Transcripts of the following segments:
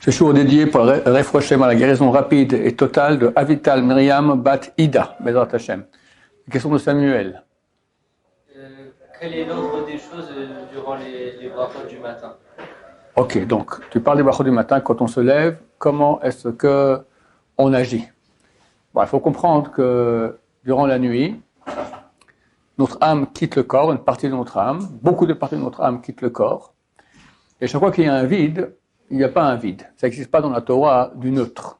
Ce jour dédié pour le Refouach à la guérison rapide et totale de Avital Myriam Bat Ida, Bezrat Hashem. Question de Samuel. Quel est l'ordre des choses durant les brachot du matin? Ok, donc tu parles des brachot du matin quand on se lève. Comment est-ce que on agit? Bon, il faut comprendre que durant la nuit, notre âme quitte le corps, une partie de notre âme, beaucoup de parties de notre âme quittent le corps. Et chaque fois qu'il y a un vide, il n'y a pas un vide. Ça n'existe pas dans la Torah du neutre.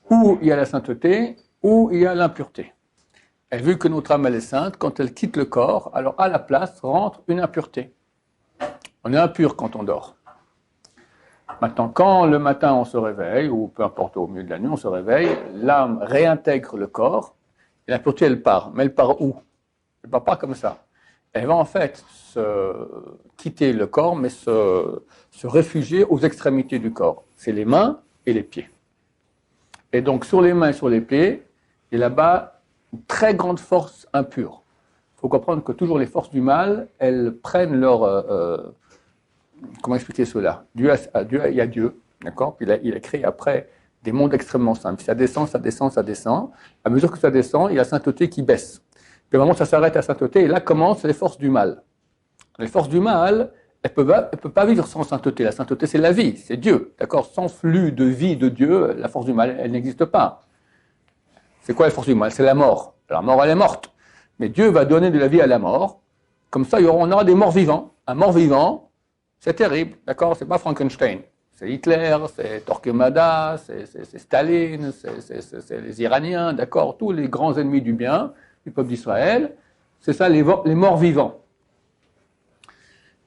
Ou il y a la sainteté, ou il y a l'impureté. Et vu que notre âme elle est sainte, quand elle quitte le corps, alors à la place rentre une impureté. On est impur quand on dort. Maintenant, quand le matin on se réveille, ou peu importe au milieu de la nuit on se réveille, l'âme réintègre le corps, et l'impureté elle part. Mais elle part où? Elle ne part pas comme ça. Elle va en fait quitter le corps, mais se réfugier aux extrémités du corps. C'est les mains et les pieds. Et donc sur les mains et sur les pieds, il y a là-bas une très grande force impure. Il faut comprendre que toujours les forces du mal, elles prennent leur... comment expliquer cela? Il y a Dieu, d'accord? Puis il a créé après des mondes extrêmement simples. Ça descend, ça descend, ça descend. À mesure que ça descend, il y a la sainteté qui baisse. Puis à un moment, ça s'arrête à la sainteté, et là commencent les forces du mal. Les forces du mal, elles ne peuvent pas vivre sans sainteté. La sainteté, c'est la vie, c'est Dieu, d'accord? Sans flux de vie de Dieu, la force du mal, elle n'existe pas. C'est quoi la force du mal? C'est la mort. La mort, elle est morte. Mais Dieu va donner de la vie à la mort. Comme ça, on aura des morts vivants. Un mort vivant, c'est terrible, d'accord? C'est pas Frankenstein. C'est Hitler, c'est Torquemada, c'est Staline, c'est les Iraniens, d'accord? Tous les grands ennemis du bien du peuple d'Israël, c'est ça les morts vivants.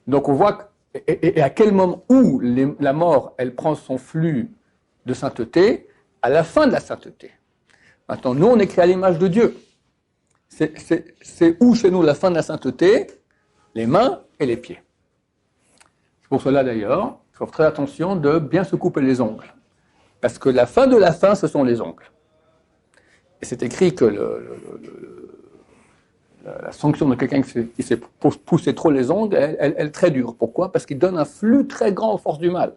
Donc on voit et à quel moment où la mort elle prend son flux de sainteté, à la fin de la sainteté. Maintenant nous on est créés à l'image de Dieu. C'est où chez nous la fin de la sainteté? Les mains et les pieds. C'est pour cela d'ailleurs, il faut faire très attention de bien se couper les ongles. Parce que la fin de la fin, ce sont les ongles. Et c'est écrit que la sanction de quelqu'un qui s'est poussé trop les ongles, elle est très dure. Pourquoi? Parce qu'il donne un flux très grand aux forces du mal.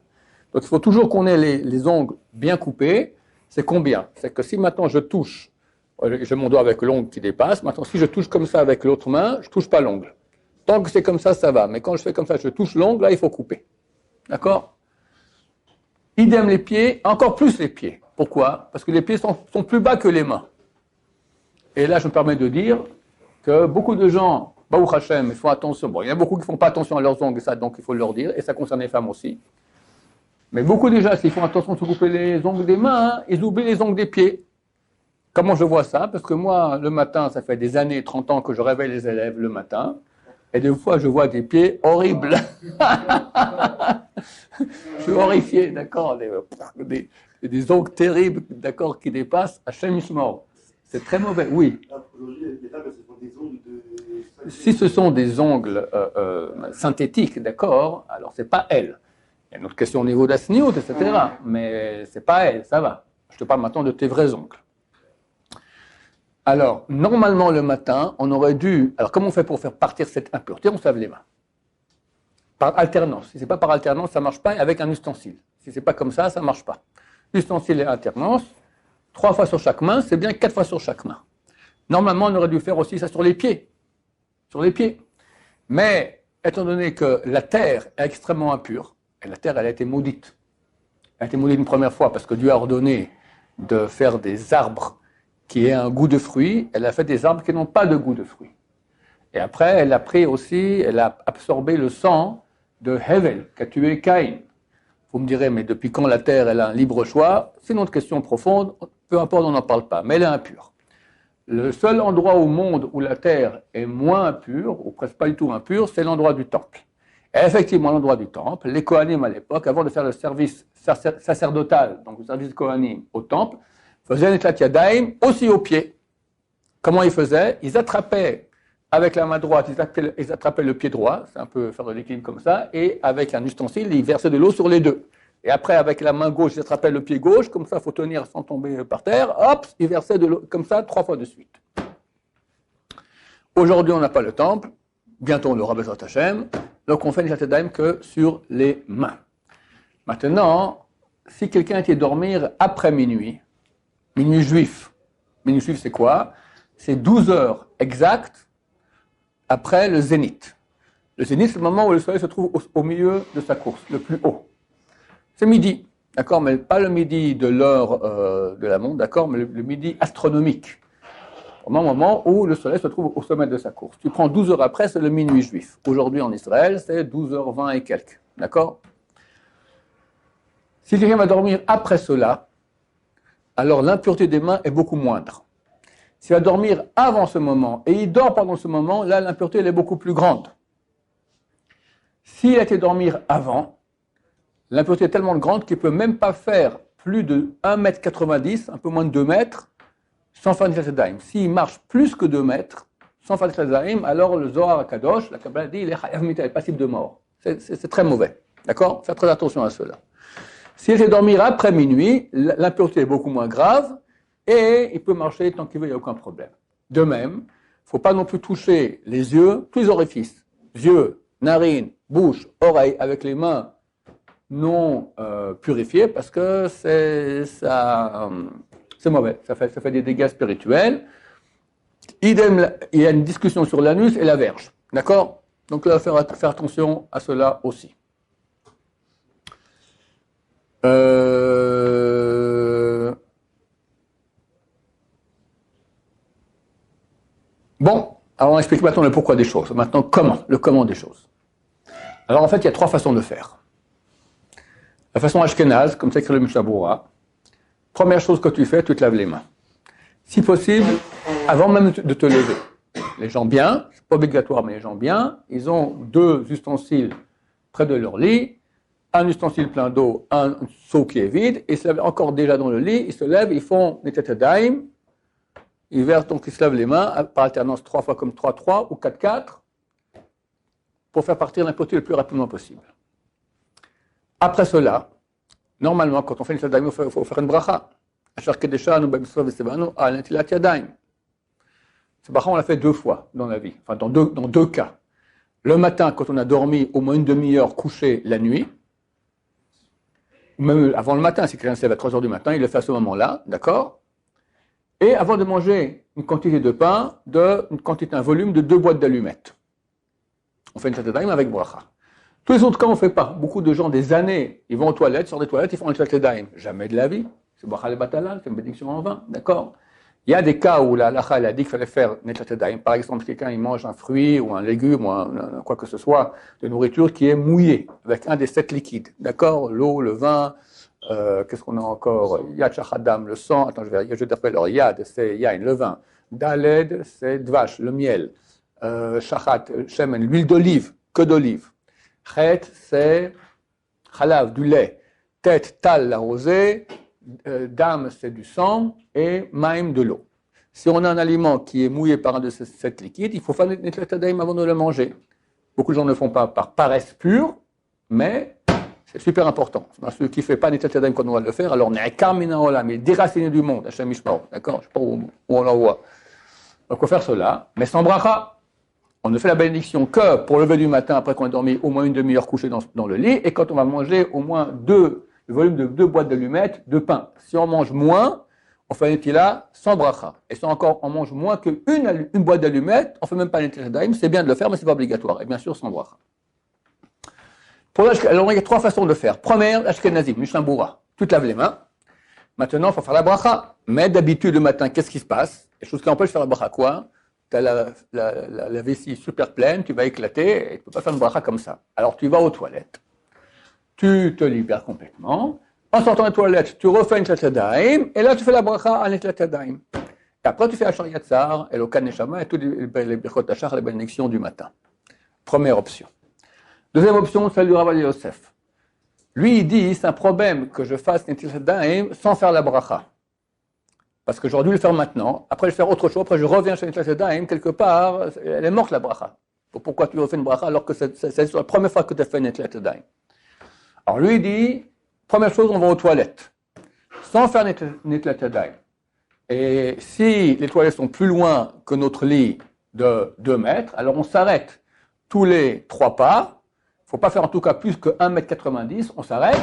Donc il faut toujours qu'on ait les ongles bien coupés. C'est combien? C'est que si maintenant je touche, j'ai mon doigt avec l'ongle qui dépasse, maintenant si je touche comme ça avec l'autre main, je ne touche pas l'ongle. Tant que c'est comme ça va. Mais quand je fais comme ça, je touche l'ongle, là il faut couper. D'accord? Idem les pieds, encore plus les pieds. Pourquoi? Parce que les pieds sont plus bas que les mains. Et là, je me permets de dire que beaucoup de gens, Baruch Hashem, ils font attention. Bon, il y a beaucoup qui ne font pas attention à leurs ongles, ça, donc il faut leur dire, et ça concerne les femmes aussi. Mais beaucoup déjà, s'ils font attention de se couper les ongles des mains, ils oublient les ongles des pieds. Comment je vois ça? Parce que moi, le matin, ça fait des années, 30 ans que je réveille les élèves le matin, et des fois, je vois des pieds horribles. Je suis horrifié, d'accord, des ongles terribles, d'accord, qui dépassent. Hachem Yishmor. C'est très mauvais, oui. Si ce sont des ongles synthétiques, d'accord, alors c'est pas elle. Il y a une autre question au niveau d'Asniout, etc. Mais c'est pas elle, ça va. Je te parle maintenant de tes vrais ongles. Alors, normalement le matin, on aurait dû... Alors, comment on fait pour faire partir cette impureté? On se lave les mains. Par alternance. Si ce n'est pas par alternance, ça ne marche pas avec un ustensile. Si ce n'est pas comme ça ne marche pas. Ustensile et alternance, 3 fois sur chaque main, c'est bien 4 fois sur chaque main. Normalement, on aurait dû faire aussi ça sur les pieds. Sur les pieds. Mais, étant donné que la terre est extrêmement impure, et la terre, elle a été maudite. Elle a été maudite une première fois parce que Dieu a ordonné de faire des arbres qui aient un goût de fruits. Elle a fait des arbres qui n'ont pas de goût de fruits. Et après, elle a pris aussi, elle a absorbé le sang de Hevel, qui a tué Caïn. Vous me direz, mais depuis quand la terre, elle a un libre choix? C'est une autre question profonde, peu importe, on n'en parle pas, mais elle est impure. Le seul endroit au monde où la terre est moins impure, ou presque pas du tout impure, c'est l'endroit du temple. Et effectivement, l'endroit du temple, les Kohanim à l'époque, avant de faire le service sacerdotal, donc le service Kohanim au temple, faisaient un Netlat Yadayim aussi aux pieds. Comment ils faisaient? Ils attrapaient avec la main droite, ils attrapaient le pied droit, c'est un peu faire de l'équilibre comme ça, et avec un ustensile, ils versaient de l'eau sur les deux. Et après, avec la main gauche, ils attrapaient le pied gauche, comme ça, il faut tenir sans tomber par terre, hop, ils versaient de l'eau, comme ça, 3 fois de suite. Aujourd'hui, on n'a pas le temple, bientôt on l'aura Bezrat Hashem, donc on fait les Yadayim que sur les mains. Maintenant, si quelqu'un était dormir après minuit juif. Minuit juif, c'est quoi? C'est 12 heures exactes après le zénith. Le zénith, c'est le moment où le soleil se trouve au milieu de sa course, le plus haut. C'est midi, d'accord, mais pas le midi de l'heure de la montre, d'accord, mais le midi astronomique. Au moment où le soleil se trouve au sommet de sa course. Tu prends 12 heures après, c'est le minuit juif. Aujourd'hui en Israël, c'est 12h20 et quelques, d'accord? Si quelqu'un va dormir après cela, alors l'impureté des mains est beaucoup moindre. S'il va dormir avant ce moment, et il dort pendant ce moment, là l'impureté elle est beaucoup plus grande. S'il a été dormir avant, l'impureté est tellement grande qu'il ne peut même pas faire plus de 1,90 m, un peu moins de 2 mètres, sans faire Netilat Yadayim. S'il marche plus que 2 mètres, sans faire Netilat Yadayim, alors le Zohar Kadosh, la Kabbalah dit, il est passible de mort. C'est très mauvais. D'accord? Faire très attention à cela. S'il était dormir après minuit, l'impureté est beaucoup moins grave et il peut marcher tant qu'il veut, il n'y a aucun problème. De même, il ne faut pas non plus toucher les yeux, tous les orifices, yeux, narines, bouche, oreilles, avec les mains non purifiées parce que c'est mauvais, ça fait des dégâts spirituels. Idem, il y a une discussion sur l'anus et la verge. D'accord? Donc là, il va faire attention à cela aussi. Bon, alors on explique maintenant le pourquoi des choses. Maintenant, le comment des choses. Alors en fait, il y a 3 façons de faire. La façon ashkénaze, comme c'est écrit le Mishnah Berurah. Première chose que tu fais, tu te laves les mains. Si possible, avant même de te lever. Les gens bien, c'est pas obligatoire, mais les gens bien, ils ont 2 ustensiles près de leur lit, un ustensile plein d'eau, un seau qui est vide, et ils se lèvent encore déjà dans le lit, ils se lèvent, ils font Netilat Yadayim, ils versent donc ils se lavent les mains par alternance 3 fois comme 3-3 ou 4-4 pour faire partir l'impureté le plus rapidement possible. Après cela, normalement, quand on fait Netilat Yadayim, il faut faire une bracha. Asher kedeshanu b'mitzvah v'sevanu al Netilat Yadayim. Cette bracha, on l'a fait 2 fois dans la vie, enfin dans deux cas. Le matin, quand on a dormi au moins une demi-heure couché la nuit, même avant le matin, si quelqu'un se lève à 3 heures du matin, il le fait à ce moment-là, d'accord? Et avant de manger une quantité de pain, un volume de 2 boîtes d'allumettes. On fait une Netilat Yadayim avec bracha. Tous les autres cas, on ne fait pas. Beaucoup de gens, des années, ils vont aux toilettes, sortent des toilettes, ils font une Netilat Yadayim. Jamais de la vie. C'est bracha le batalal, c'est une bénédiction en vain, d'accord? Il y a des cas où la halakha a dit qu'il fallait faire Netilat Yadayim. Par exemple, quelqu'un il mange un fruit ou un légume ou quoi que ce soit de nourriture qui est mouillée avec un des 7 liquides. D'accord? L'eau, le vin, qu'est-ce qu'on a encore? Yad shachadam, le sang. Attends, je te rappelle. Alors, yad, c'est yain, le vin. Daled, c'est dvash, le miel. Shachat, shemen, l'huile d'olive, que d'olive. Chet, c'est chalav, du lait. Tête, tal, la rosée. Dam, c'est du sang, et maïm, de l'eau. Si on a un aliment qui est mouillé par un de ces 7 liquides, il faut faire Netilat Yadayim avant de le manger. Beaucoup de gens ne le font pas par paresse pure, mais c'est super important. Celui qui ne fait pas Netilat Yadayim quand on va le faire, alors ne'ekar min ha'olam, il est déraciné du monde, Hashem Yishmor, d'accord? Je ne sais pas où on l'envoie. Donc il faut faire cela, mais sans bracha. On ne fait la bénédiction que pour le lever du matin, après qu'on ait dormi au moins une demi-heure couché dans le lit, et quand on va manger au moins le volume de 2 boîtes d'allumettes de pain. Si on mange moins, on fait un Netilat sans bracha. Et si on mange moins qu'une boîte d'allumettes, on ne fait même pas un Netilat Yadayim, c'est bien de le faire, mais ce n'est pas obligatoire. Et bien sûr, sans bracha. Alors, il y a 3 façons de faire. Première, l'ashkenazim, Mishnah Berurah. Tu te laves les mains. Maintenant, il faut faire la bracha. Mais d'habitude, le matin, qu'est-ce qui se passe? Les choses qui empêchent de faire la bracha, quoi? Tu as la vessie super pleine, tu vas éclater, et tu ne peux pas faire une bracha comme ça. Alors, tu vas aux toilettes. Tu te libères complètement. En sortant des toilettes, tu refais une Netilat Yadayim, et là tu fais la bracha à Netilat Yadayim. Et après tu fais Asher Yatzar, Elokan Neshama, et tous les Birchot Hachar, les bénédictions du matin. Première option. Deuxième option, celle du Rav Yosef. Lui, il dit, c'est un problème que je fasse Netilat Yadayim sans faire la bracha. Parce que j'aurais dû le faire maintenant, après je vais faire autre chose, après je reviens chez Netilat Yadayim, quelque part, elle est morte la bracha. Pourquoi tu refais une bracha alors que c'est la première fois que tu as fait Netilat Yadayim? Alors lui il dit, première chose, on va aux toilettes, sans faire Netilat Yadayim. Et si les toilettes sont plus loin que notre lit de 2 mètres, alors on s'arrête tous les 3 pas. Il ne faut pas faire en tout cas plus que 1,90 m, on s'arrête.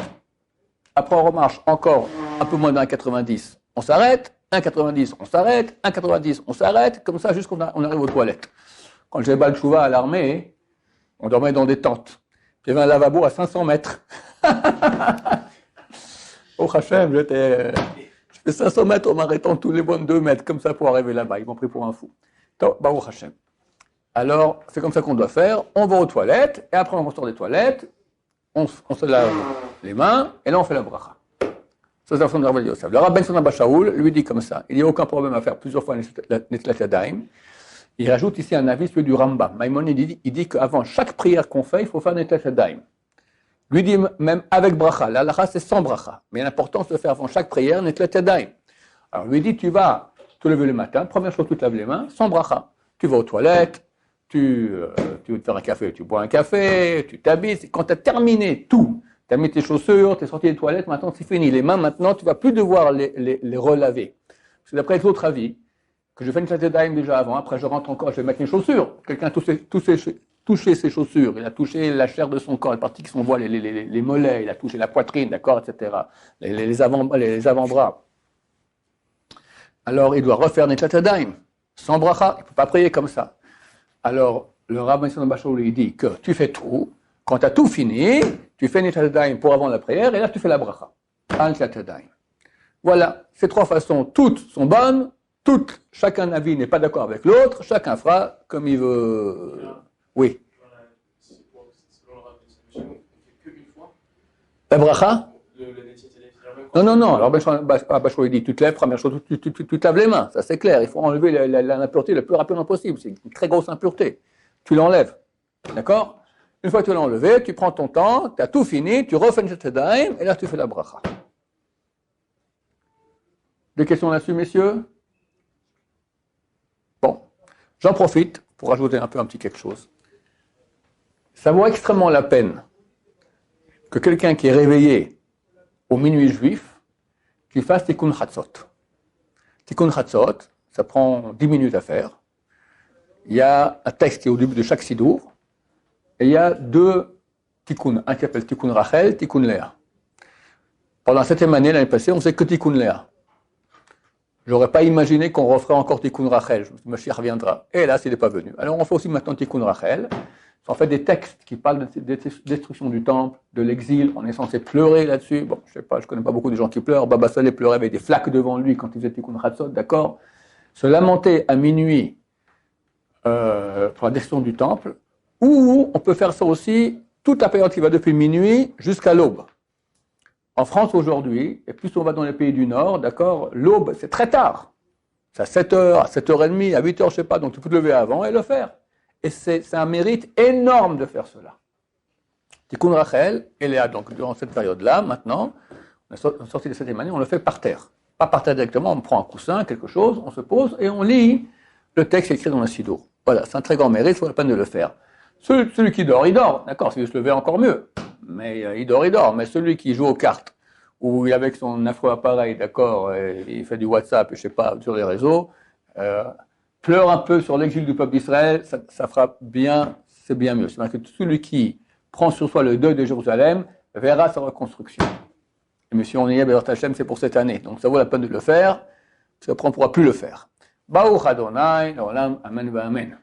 Après, on remarche encore un peu moins d'1,90. On s'arrête. 1,90, on s'arrête. 1,90, on s'arrête. Comme ça, jusqu'on arrive aux toilettes. Quand j'ai Baal Tshuva à l'armée, on dormait dans des tentes. Puis il y avait un lavabo à 500 mètres. Au Hachem, je fais 500 mètres en m'arrêtant tous les bons 2 mètres, comme ça pour arriver là-bas. Ils m'ont pris pour un fou. Au Hachem. Alors, c'est comme ça qu'on doit faire. On va aux toilettes, et après on ressort des toilettes, on se lave les mains, et là on fait la bracha. Ça, c'est la façon de Rav Yosef. Le Rabbi Ben Shaul lui dit comme ça. Il n'y a aucun problème à faire plusieurs fois Netzilat Yadayim. Il rajoute ici un avis, celui du Rambam. Maïmonide, il dit qu'avant chaque prière qu'on fait, il faut faire Netzilat Yadayim. Lui dit même avec bracha. La halakha, c'est sans bracha. Mais l'important, c'est de faire avant chaque prière Netzilat Yadayim. Alors lui dit, tu vas te lever le matin, première chose, tu te laves les mains, sans bracha. Tu vas aux toilettes, tu veux te faire un café, tu bois un café, tu t'habilles. Quand tu as terminé tout, tu as mis tes chaussures, tu es sorti des toilettes, maintenant c'est fini. Les mains, maintenant, tu ne vas plus devoir les relaver. Parce que d'après les autres avis, que je fais une Yadayim déjà avant, après je rentre encore, je vais mettre mes chaussures. Quelqu'un a touché ses chaussures, il a touché la chair de son corps, les parties qui sont voilées, les mollets, il a touché la poitrine, d'accord, etc. Les avant-bras. Alors il doit refaire Netzilat Yadayim, sans bracha, il ne peut pas prier comme ça. Alors, le Rabbi Ben Shaul il dit que tu fais tout, quand tu as tout fini, tu fais Netzilat Yadayim pour avant la prière, et là tu fais la bracha. Netzilat Yadayim. Voilà, ces 3 façons, toutes sont bonnes, chacun d'avis n'est pas d'accord avec l'autre, chacun fera comme il veut. Oui. La bracha? Non. Alors, Bachou dit, tu te lèves, première chose, tu te laves les mains. Ça, c'est clair. Il faut enlever l'impureté le plus rapidement possible. C'est une très grosse impureté. Tu l'enlèves. D'accord? Une fois que tu l'as enlevé, tu prends ton temps, tu as tout fini, tu refais une Yadayim, et là, tu fais la bracha. Des questions là-dessus, messieurs? Bon. J'en profite pour rajouter un petit quelque chose. Ça vaut extrêmement la peine que quelqu'un qui est réveillé au minuit juif, qu'il fasse Tikkun Chatzot. Tikkun Chatzot, ça prend 10 minutes à faire. Il y a un texte qui est au début de chaque sidour, et il y a 2 Tikkun, un qui s'appelle Tikkun Rachel, Tikkun Léa. Pendant la 7e année, l'année passée, on ne sait que Tikkun Léa. Je n'aurais pas imaginé qu'on referait encore Tikkun Rachel, je me suis dit, Mashiach reviendra. Et là, il n'est pas venu. Alors on fait aussi maintenant Tikkun Rachel. C'est en fait des textes qui parlent de destruction du temple, de l'exil. On est censé pleurer là-dessus. Bon, je sais pas, je connais pas beaucoup de gens qui pleurent. Baba Saleh pleurait avec des flaques devant lui quand il faisait Tikkun Chatzot, d'accord. Se lamenter à minuit pour la destruction du temple, ou on peut faire ça aussi toute la période qui va depuis minuit jusqu'à l'aube. En France aujourd'hui, et plus on va dans les pays du Nord, d'accord, l'aube c'est très tard. C'est à 7h, à 7h30, à 8h, je sais pas, donc tu peux te lever avant et le faire. Et c'est un mérite énorme de faire cela. Tikkun Rachel, et Léa, donc durant cette période-là, maintenant, on est sorti de cette année, on le fait par terre. Pas par terre directement, on prend un coussin, quelque chose, on se pose et on lit le texte écrit dans le sidour. Voilà, c'est un très grand mérite, il faut la peine de le faire. Celui qui dort, il dort, d'accord, s'il veut se lever encore mieux. Mais il dort. Mais celui qui joue aux cartes, ou il est avec son afro-appareil, d'accord, il fait du WhatsApp, je sais pas, sur les réseaux, pleure un peu sur l'exil du peuple d'Israël, ça fera bien, c'est bien mieux. C'est que celui qui prend sur soi le deuil de Jérusalem verra sa reconstruction. Et monsieur, on y est, Bézat Hashem, c'est pour cette année. Donc ça vaut la peine de le faire, parce qu'après on ne pourra plus le faire. Baruch Adonai, l'olam, amen, amen.